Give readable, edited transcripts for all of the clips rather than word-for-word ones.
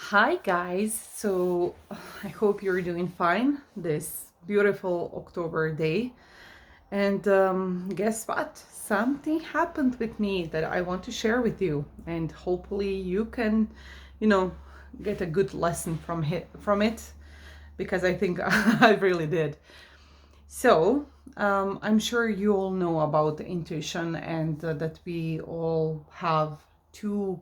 Hi guys, so I hope you're doing fine this beautiful October day. And guess what? Something happened with me that I want to share with you, and hopefully you can, you know, get a good lesson from it because I think I really did. So, I'm sure you all know about intuition and that we all have two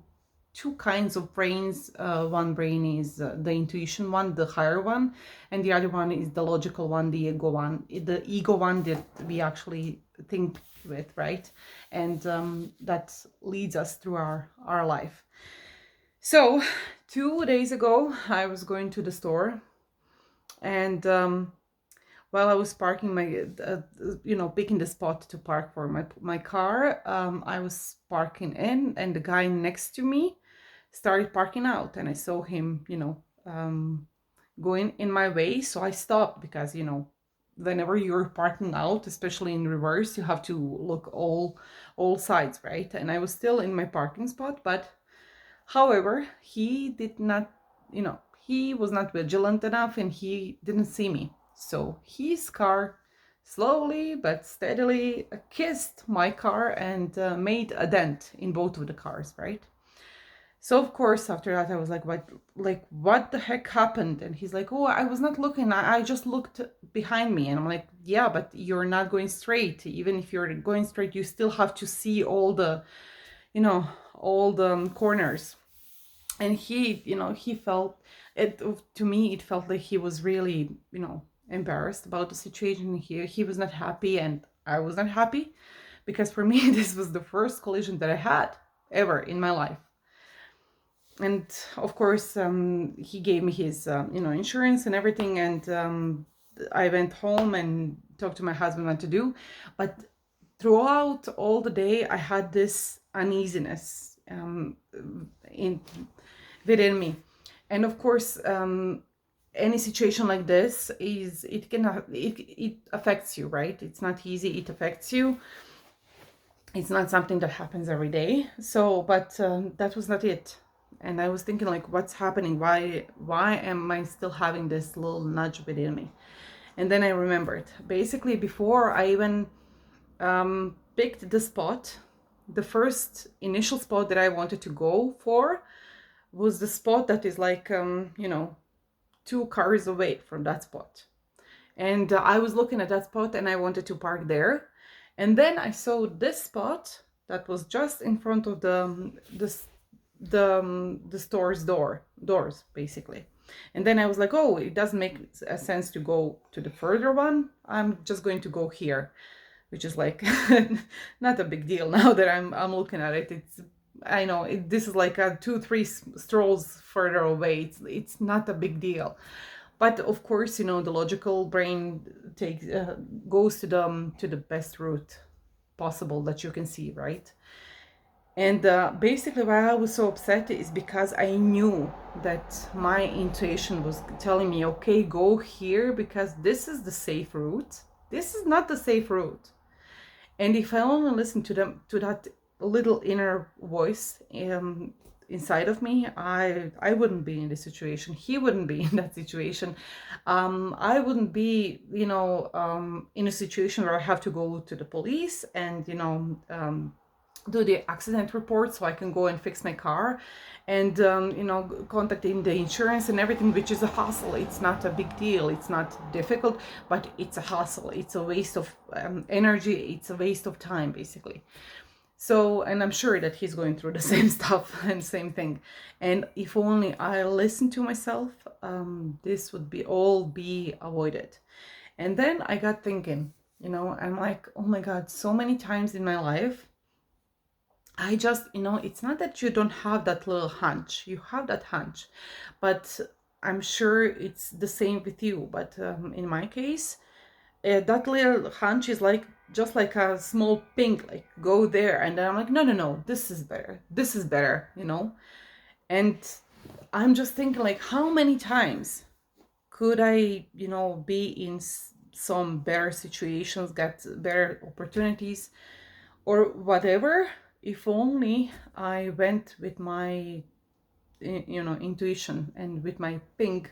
two kinds of brains. One brain is the intuition one, the higher one, and the other one is the logical one, the ego one. The ego one that we actually think with, right? And that leads us through our life. So, 2 days ago, I was going to the store and while I was parking picking the spot to park for my car, I was parking in, and the guy next to me started parking out, and I saw him, going in my way. So I stopped because whenever you're parking out, especially in reverse, you have to look all sides, right? And I was still in my parking spot, but however, he did not, he was not vigilant enough and he didn't see me. So his car slowly but steadily kissed my car and made a dent in both of the cars, right? So of course after that I was like what the heck happened? And he's like, oh, I was not looking, I just looked behind me. And I'm like, yeah, but you're not going straight. Even if you're going straight, you still have to see you know all the corners. And he felt it. To me it felt like he was really embarrassed about the situation. He was not happy, and I was not happy because for me this was the first collision that I had ever in my life. And of course, he gave me his insurance and everything, and I went home and talked to my husband what to do. But throughout all the day I had this uneasiness in within me. And of course, any situation like this it affects you, right? It's not easy, it affects you. It's not something that happens every day. So but that was not it. And I was thinking, like, what's happening? Why am I still having this little nudge within me? And then I remembered, basically, before I even picked the spot, the first initial spot that I wanted to go for was the spot that is like 2 cars away from that spot. And I was looking at that spot and I wanted to park there. And then I saw this spot that was just in front of the store's doors, basically. And then I was like, oh, it doesn't make a sense to go to the further one. I'm just going to go here, which is like not a big deal now that I'm looking at it. I know this is like a 2-3 strolls further away. It's not a big deal. But of course, the logical brain takes goes to the best route possible that you can see, right? And basically, why I was so upset is because I knew that my intuition was telling me, okay, go here because this is the safe route. This is not the safe route. And if I only listen to that little inner voice inside of me, I wouldn't be in this situation. He wouldn't be in that situation. I wouldn't be, in a situation where I have to go to the police and do the accident report so I can go and fix my car, and contacting the insurance and everything, which is a hassle. It's not a big deal, it's not difficult, but it's a hassle. It's a waste of energy, it's a waste of time, basically. So, and I'm sure that he's going through the same stuff and same thing. And if only I listened to myself, this would be avoided. And then I got thinking, I'm like, oh my God, so many times in my life I just, it's not that you don't have that little hunch. You have that hunch, but I'm sure it's the same with you. But in my case, that little hunch is like just like a small ping, like go there, and then I'm like, no, no, no, this is better. This is better. And I'm just thinking, like, how many times could I, be in some better situations, get better opportunities, or whatever, if only I went with my intuition and with my pink,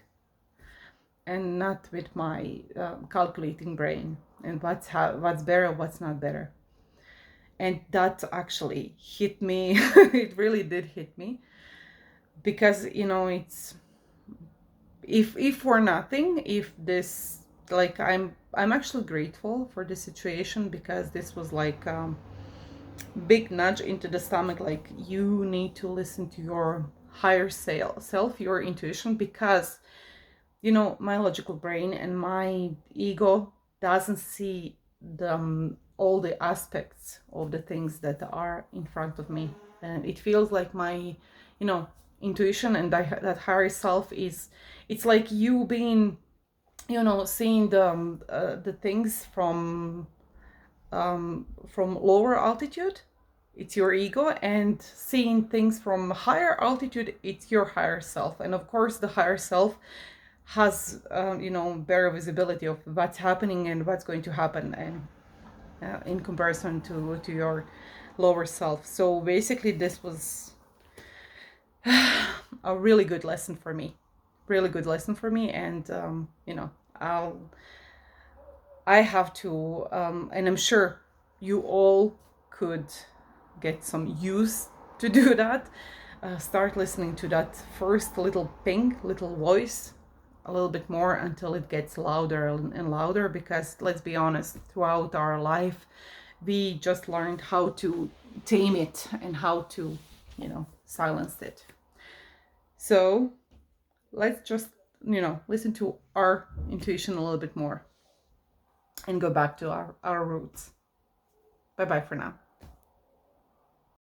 and not with my calculating brain, and what's better, what's not better. And that actually hit me. It really did hit me, because it's, if for nothing, if this, like, I'm actually grateful for the situation, because this was like big nudge into the stomach, like, you need to listen to your higher self, your intuition, because my logical brain and my ego doesn't see all the aspects of the things that are in front of me. And it feels like my intuition and that higher self is, it's like you being, seeing the things from lower altitude, it's your ego, and seeing things from higher altitude, it's your higher self. And of course the higher self has better visibility of what's happening and what's going to happen, and in comparison to your lower self. So basically this was a really good lesson for me, and I'll I have to, and I'm sure you all could get some use to do that. Start listening to that first little ping, little voice, a little bit more until it gets louder and louder, because let's be honest, throughout our life, we just learned how to tame it and how to, silence it. So let's just, listen to our intuition a little bit more and go back to our roots. Bye bye for now.